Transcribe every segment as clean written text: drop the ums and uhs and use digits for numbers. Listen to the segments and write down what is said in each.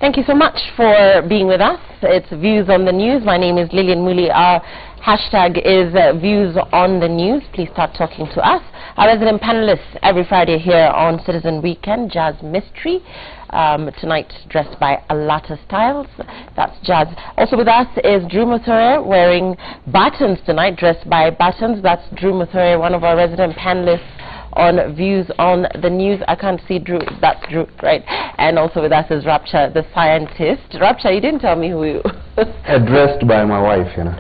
Thank you so much for being with us. It's Views on the News. My name is Lillian Muli. Our hashtag is Views on the News. Please start talking to us. Our resident panelists every Friday here on Citizen Weekend, Jazz Mystery. Tonight dressed by Alata Styles. That's Jazz. Also with us is Drew Muthure wearing buttons tonight, dressed by Buttons. That's Drew Muthure, one of our resident panelists on Views on the News. I can't see Drew. That's Drew, right? And also with us is Rapture, the scientist. Rapture, you didn't tell me who you... Addressed by my wife, you know.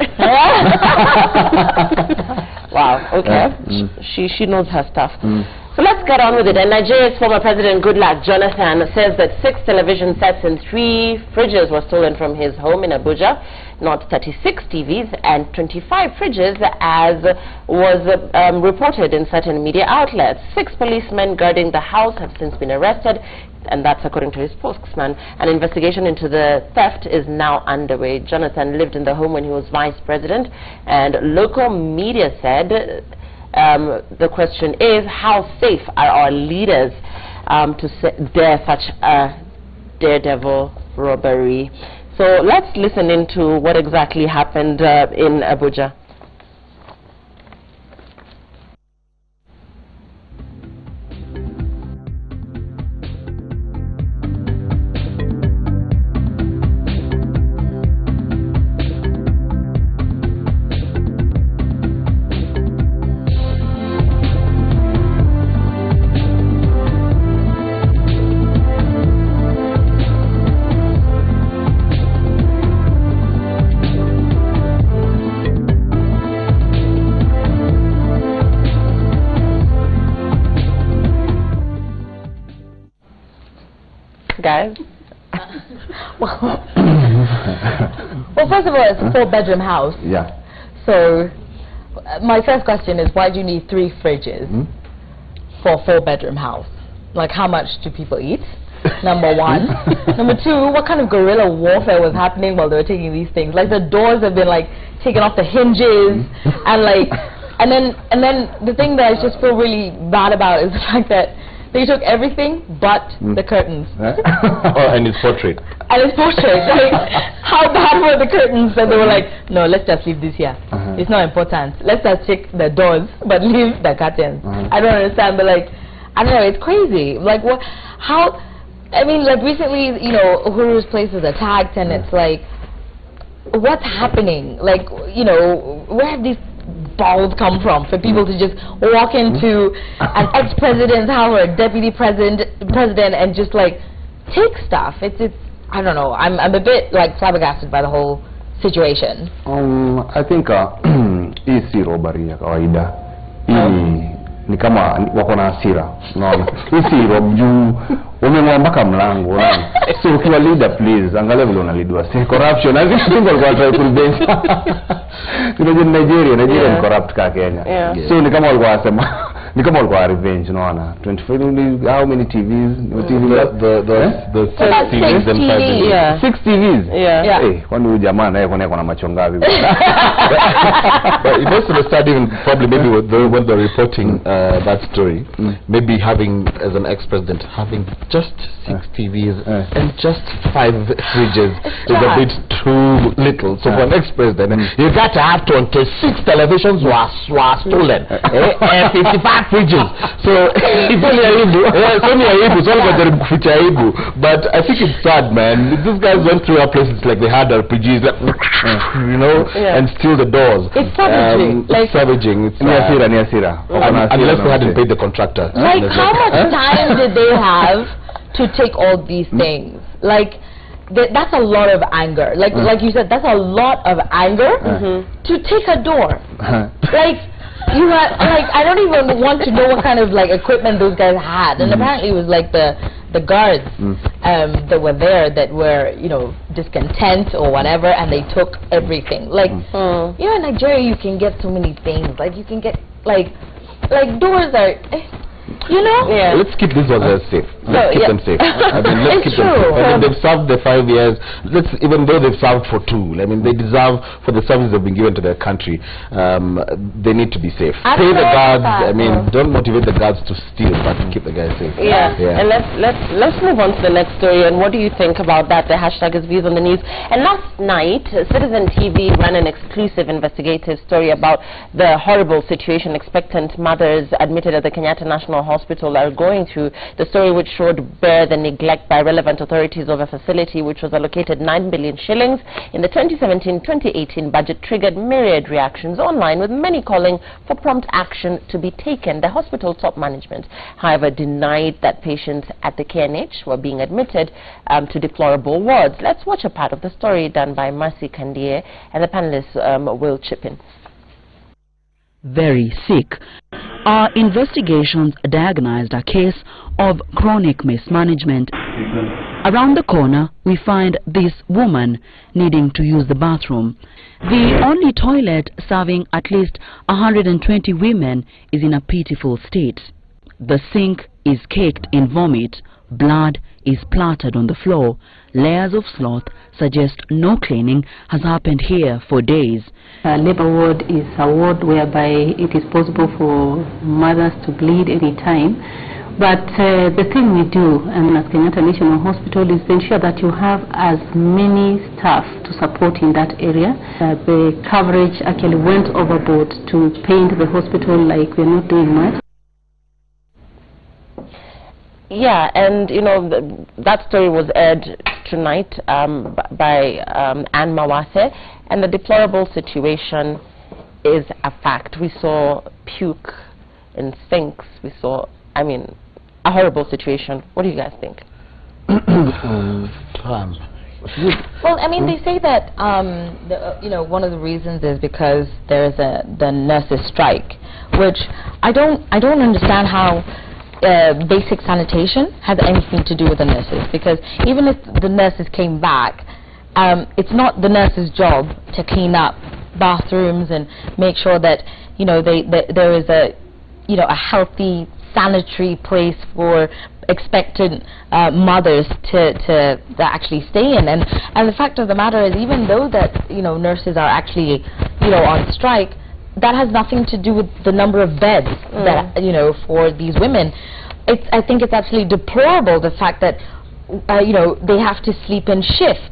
Wow, okay. She knows her stuff. So let's get on with it. And Nigeria's former President Goodluck, Jonathan, says that 6 television sets and 3 fridges were stolen from his home in Abuja, not 36 TVs and 25 fridges, as was reported in certain media outlets. 6 policemen guarding the house have since been arrested, and that's according to his spokesman. An investigation into the theft is now underway. Jonathan lived in the home when he was vice president, and local media said the question is, how safe are our leaders to dare such a daredevil robbery? So let's listen into what exactly happened in Abuja. Guys? Well, first of all, it's a 4-bedroom house. Yeah. So, my first question is, why do you need 3 fridges for a 4-bedroom house? Like, how much do people eat? Number 1. Number 2, what kind of guerrilla warfare was happening while they were taking these things? Like, the doors have been, like, taken off the hinges, and, like, and then the thing that I just feel really bad about is the fact that they took everything but the curtains. And his portrait. And his portrait. Like, how bad were the curtains? And they were like, no, let's just leave this here. It's not important. Let's just check the doors, but leave the curtains. I don't understand, but like, I don't know, it's crazy. Like, what, how, I mean, like recently, you know, Uhuru's place was attacked, and it's like, what's happening? Like, you know, where have these balls come from for people to just walk into an ex-president's house or a deputy president and just like take stuff? It's I don't know, I'm a bit like flabbergasted by the whole situation. I think hii si robbery ya kawaida. Hii ni kama wako na hasira. Unaona? Hii si robbery. Umeng'oa mpaka mlango, unaona? So ukiwa leader, please angalia vile unalidwa. Si corruption. I think people go try to prevent. Unajua Nigeria ni corrupt ka Kenya. So ni kama walikuwa wasema, ni kama walikuwa revenge, unaona? 25, how many TVs? The 6 TVs and 5 TVs. 6 TVs. Hey, kwani huyu jamaa naye kuna macho ngapi? But it must have started even probably maybe when they're reporting that story, maybe having as an ex-president having just 6 TVs and just 5 fridges is a bit too little. So for an ex-president, you got to have 26 televisions were stolen and 55 fridges. So it's only aibu. But I think it's sad, man. These guys went through our places like they had RPGs, like, you know, and steal the doors. It's savaging. Like savaging. It's Niasira. Unless we hadn't paid the contractor. Like, how much time did they have to take all these things? Like, that's a lot of anger. Like you said, that's a lot of anger to take a door. Like, you had, like, I don't even want to know what kind of like equipment those guys had. And apparently it was like the guards that were there that were, you know, discontent or whatever, and they took everything. Like, you know, in Nigeria you can get so many things. Like, you can get like doors are, you know. Let's keep this one safe. let's keep them safe. I mean, let's keep them safe. I mean, they've served the 5 years. Even though they've served for 2, I mean, they deserve for the service they've been given to their country. They need to be safe. Pay the guards. I mean, don't motivate the guards to steal, but keep the guys safe. Yeah. And let's move on to the next story. And what do you think about that? The hashtag is Views on the News. And last night, Citizen TV ran an exclusive investigative story about the horrible situation expectant mothers admitted at the Kenyatta National Hospital are going through. The story which showed bare the neglect by relevant authorities of a facility which was allocated 9 billion shillings in the 2017-2018 budget triggered myriad reactions online, with many calling for prompt action to be taken. The hospital top management, however, denied that patients at the KNH were being admitted to deplorable wards. Let's watch a part of the story done by Mercy Kandie, and the panelists will chip in. Very sick. Our investigations diagnosed a case of chronic mismanagement. Around the corner, we find this woman needing to use the bathroom. The only toilet serving at least 120 women is in a pitiful state. The sink is caked in vomit. Blood is splattered on the floor. Layers of sloth suggest no cleaning has happened here for days. Labor ward is a ward whereby it is possible for mothers to bleed any time. But the thing we do, and at Kenyatta National Hospital, is to ensure that you have as many staff to support in that area. The coverage actually went overboard to paint the hospital like we're not doing much. Yeah, and you know, that story was aired tonight by Anne Mawase, and the deplorable situation is a fact. We saw puke in sinks. We saw, I mean, a horrible situation. What do you guys think? Well, I mean, they say that you know, one of the reasons is because there's the nurses' strike, which I don't understand how basic sanitation has anything to do with the nurses, because even if the nurses came back, it's not the nurses' job to clean up bathrooms and make sure that, you know, there is a, you know, a healthy sanitary place for expectant mothers to actually stay in. And the fact of the matter is, even though that, you know, nurses are actually, you know, on strike, that has nothing to do with the number of beds that, you know, for these women. I think it's absolutely deplorable, the fact that, you know, they have to sleep in shifts.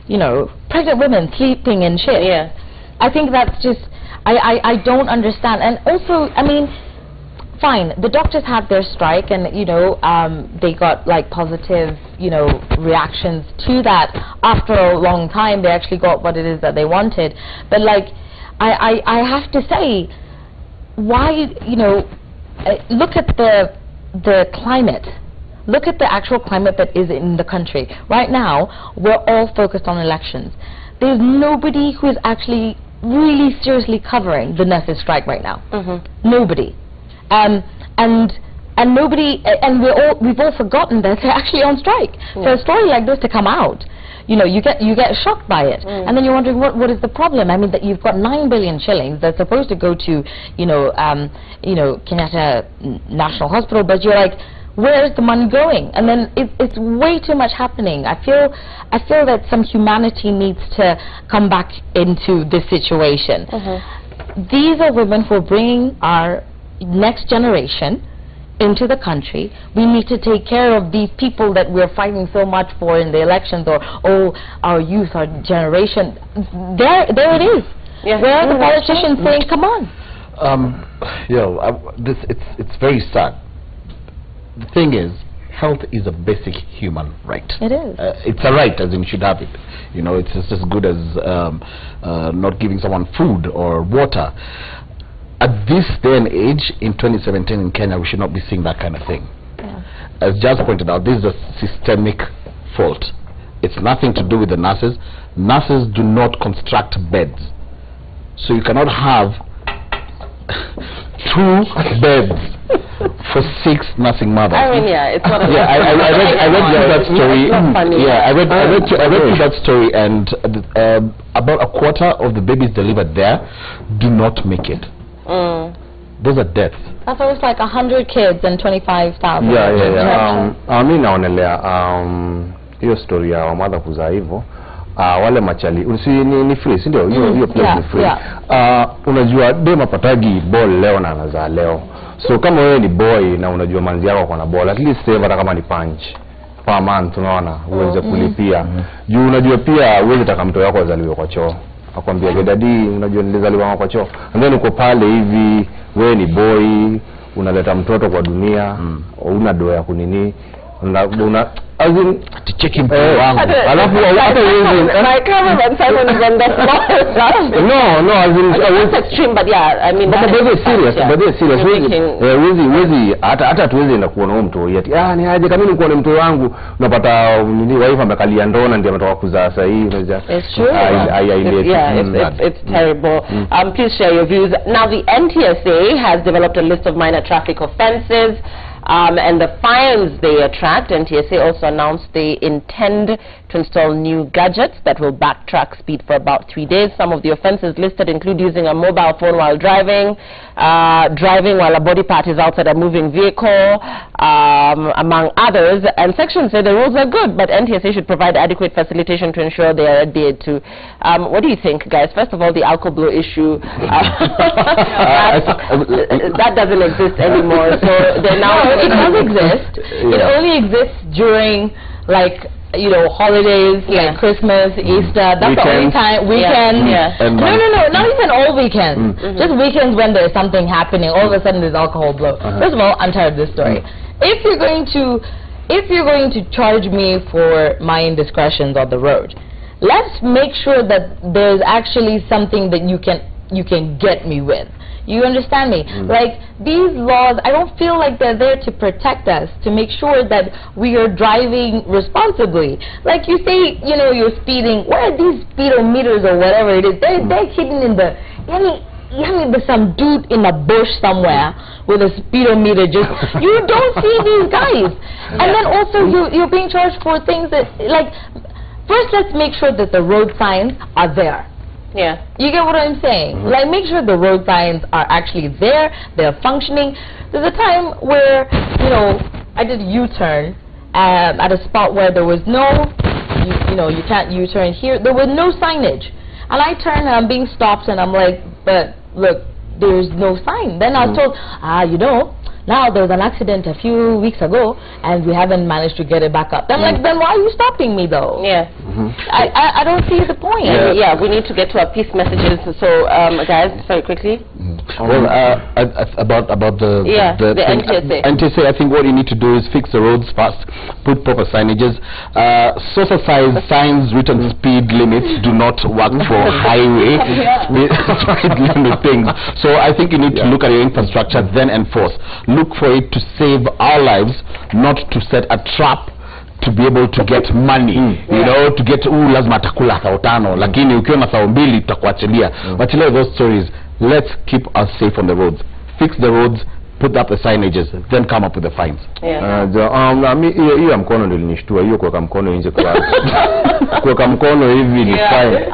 You know, pregnant women sleeping in shifts. Yeah. I think that's just, I don't understand. And also, I mean, fine, the doctors had their strike, and, you know, they got like positive, you know, reactions to that. After a long time, they actually got what it is that they wanted. But like, I have to say, why, you know, look at the climate. Look at the actual climate that is in the country. Right now, we're all focused on elections. There's nobody who is actually really seriously covering the nurses' strike right now. Nobody. And nobody, and we've all forgotten that they're actually on strike. For a story like this to come out, you know, you get shocked by it, and then you're wondering what is the problem. I mean, that you've got 9 billion shillings that's supposed to go to, you know, Kenyatta National Hospital, but you're like, where is the money going? And then it's way too much happening. I feel that some humanity needs to come back into this situation. These are women who are bringing our next generation into the country. We need to take care of these people that we're fighting so much for in the elections, or our youth, our generation. There it is. Yeah. Where are the politicians saying, come on? It's very sad. The thing is, health is a basic human right. It is. It's a right, as in you should have it. You know, it's just as good as not giving someone food or water. At this day and age, in 2017 in Kenya, we should not be seeing that kind of thing. Yeah. As Jazz pointed out, this is a systemic fault. It's nothing to do with the nurses. Nurses do not construct beds. So you cannot have 2 beds for 6 nursing mothers. I mean, yeah, it's not. Yeah, I read that story. Yeah, I read that story, and about a quarter of the babies delivered there do not make it. those are deaths. I thought it was like 100 kids and 25,000. Yeah. Mimi naonelea hiyo story ya mother kuzaa hivyo. Wale machali ni free, si ndio? Hiyo place ni free. Unajua dem apatagi ball leo na anazaa leo. So kama wewe ni boy na unajua manzi yako kwa na ball, at least save hata kama ni punch per month, unaona, uweze kulipia. Juu unajua pia uweze taka mtoto wako azaliwe kwa choo. Akwambia daddy, unajua nilizaliwa kwa choo. And then uko pale hivi, wewe ni boy, unaleta mtoto kwa dunia, una doa ya kunini, una as in to check him wangu. Alafu hata hivi my cameraman Simon is on the floor. No, as in it's extreme, but yeah, I mean, but they're serious. Wezi hata tuweze na kuona huyo mtu yeti. Ni aje kama mimi kuona mtu wangu unapata nini wife amekalia ndona ndio ametoka kuzaa sasa hii unajua. It's true. It's terrible. Please share your views. Now the NTSA has developed a list of minor traffic offenses. And the fines they attract. NTSA also announced they intend to install new gadgets that will backtrack speed for about 3 days. Some of the offenses listed include using a mobile phone while driving, driving while a body part is outside a moving vehicle, among others. And sections say the rules are good, but NTSA should provide adequate facilitation to ensure they are adhered to. What do you think, guys? First of all, the alcohol blow issue, that doesn't exist anymore. So they're now... It does exist. It only exists during, like, holidays, like Christmas, Easter. That's the only time. Weekends. No, not even all weekends. Just weekends when there's something happening. All of a sudden there's alcohol blow. First of all, I'm tired of this story. If you're going to charge me for my indiscretions on the road, let's make sure that there's actually something that you can get me with. You understand me? Like, these laws, I don't feel like they're there to protect us, to make sure that we are driving responsibly. Like you say, you're speeding. Where are these speedometers or whatever it is? They're hidden in the... there's some dude in a bush somewhere with a speedometer. You don't see these guys. And then also you're being charged for things that, like, first let's make sure that the road signs are there. Yeah. You get what I'm saying? Like, make sure the road signs are actually there, they're functioning. There's a time where, I did a U-turn at a spot where there was no, you can't U-turn here. There was no signage. And I turn and I'm being stopped and I'm like, but look, there's no sign. Then I was told, now there was an accident a few weeks ago and we haven't managed to get it back up. I'm like, then why are you stopping me though? Yeah. I don't see the point. Yeah, we need to get to our peace messages. So, guys, very quickly. Well, about the NTSA. NTSA, I think what you need to do is fix the roads fast, put proper signages. Social signs written speed limits do not work for highway speed limit things. So I think you need to look at your infrastructure, then enforce. Look for it to save our lives, not to set a trap to be able to get money, to get lazima atakula 5,000 lakini ukiwa na 2,000 tutakuachilia. But those stories, let's keep us safe on the roads. Fix the roads, put up the signages, then come up with the fines. Hiyo mkono ndio linishtua, hiyo kuweka mkono nje kwa kuweka mkono hivi ni fine.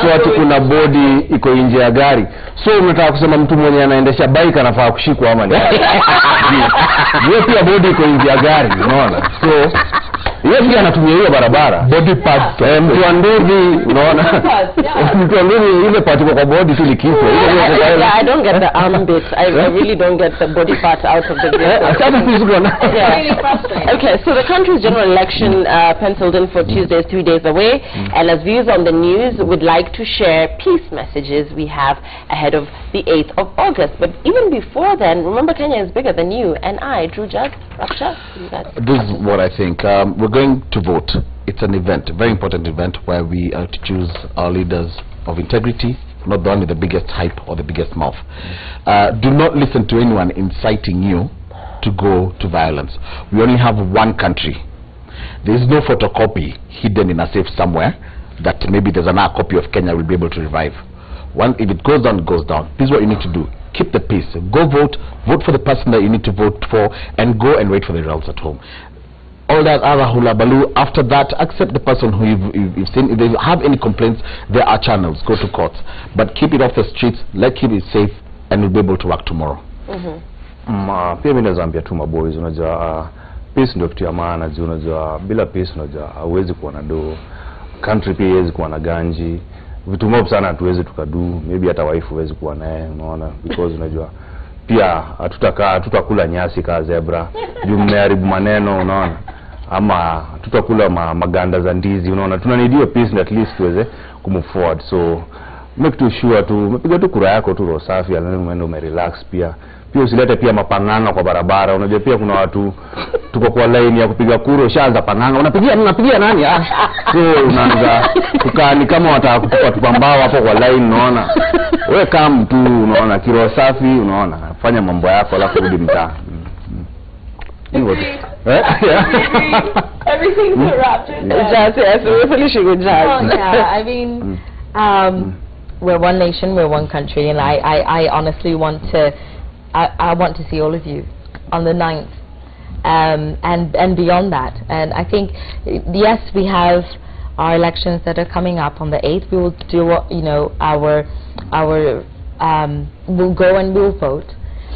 So ati kuna body iko nje ya gari. So unataka kusema mtu mwenye anaendesha bike anafaa kushikwa ama ni? Hiyo pia body iko nje ya gari, unaona? So yeye anatumia hiyo barabara body parts, mtu anduri, unaona? Mtu anduri ile part kwa body tu likipo. Yeah, I don't get the arm bit. I really don't get the body part out of the vehicle. Okay, so the country's general election penciled in for Tuesday is 3 days away, and as views on the news, we'd like to share peace messages we have ahead of the 8th of August. But even before then, remember Kenya is bigger than you and I, Drew Judd, Raksha. This is what I think. We're going to vote. It's an event, a very important event, where we are to choose our leaders of integrity, not the one with the biggest hype or the biggest mouth. Do not listen to anyone inciting you to go to violence. We only have one country. There is no photocopy hidden in a safe somewhere that maybe there's another copy of Kenya will be able to revive. If it goes down, it goes down. This is what you need to do. Keep the peace. Go vote. Vote for the person that you need to vote for, and go and wait for the results at home. All that other hula baloo, after that, accept the person who you've seen. If they have any complaints, there are channels. Go to courts. But keep it off the streets. Let's keep it safe, and we'll be able to work tomorrow. Pia mimi naambia tu maboys, unajua peace ndio kitu ya maana, unajua bila peace unajua hauwezi kuwa na do, country pia haiwezi kuwa na ganji, vitu mob sana hatuwezi tukadu, maybe hata wife huwezi kuwa naye, unaona, because unajua pia hatutakula nyasi kama zebra, juu mmeharibu maneno, unaona, ama tutakula maganda za ndizi, unaona. Tunanidio peace at least tuweze kumove forward. So make to sure tu umepiga tu kura yako tu roho safi, alafu umeenda umerelax pia usilete pia mapangano kwa barabara. Unajua pia kuna watu tuko kwa line ya kupiga kura, ushaanza panganga, unapigia nani? So unaanza kukaa ni kama wataka kutupa tupambao hapo kwa line, unaona. Wewe kama mtu, unaona, kiroho safi, unaona, fanya mambo yako alafu rudi mtaa. Everything's a rapture. Jazz, yes, we're finishing with jazz. Oh, yeah, I mean, we're one nation, we're one country, and I honestly want to, I want to see all of you on the 9th, and beyond that. And I think, yes, we have our elections that are coming up on the 8th. We will do, you know, we'll go and we'll vote,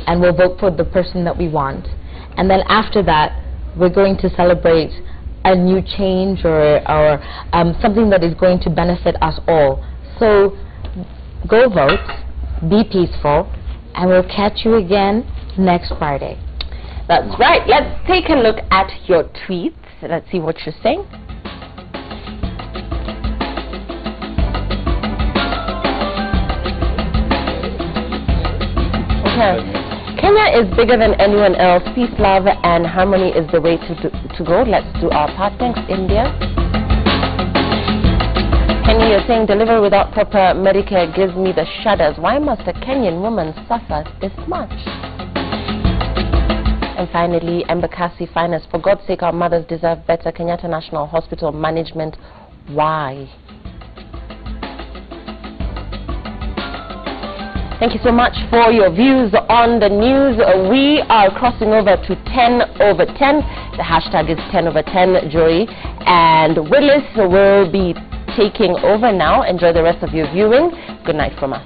and we'll vote for the person that we want. And then after that, we're going to celebrate a new change or something that is going to benefit us all. So go vote, be peaceful, and we'll catch you again next Friday. That's right. Let's take a look at your tweets. Let's see what you're saying. Okay. Kenya is bigger than anyone else. Peace, love, and harmony is the way to go. Let's do our part. Thanks, India. Kenya, you're saying delivery without proper Medicare gives me the shudders. Why must a Kenyan woman suffer this much? And finally, Embakasi Finance. For God's sake, our mothers deserve better. Kenyatta National Hospital management. Why? Thank you so much for your views on the news. We are crossing over to 10 over 10. The hashtag is 10 over 10, Joy. And Willis will be taking over now. Enjoy the rest of your viewing. Good night from us.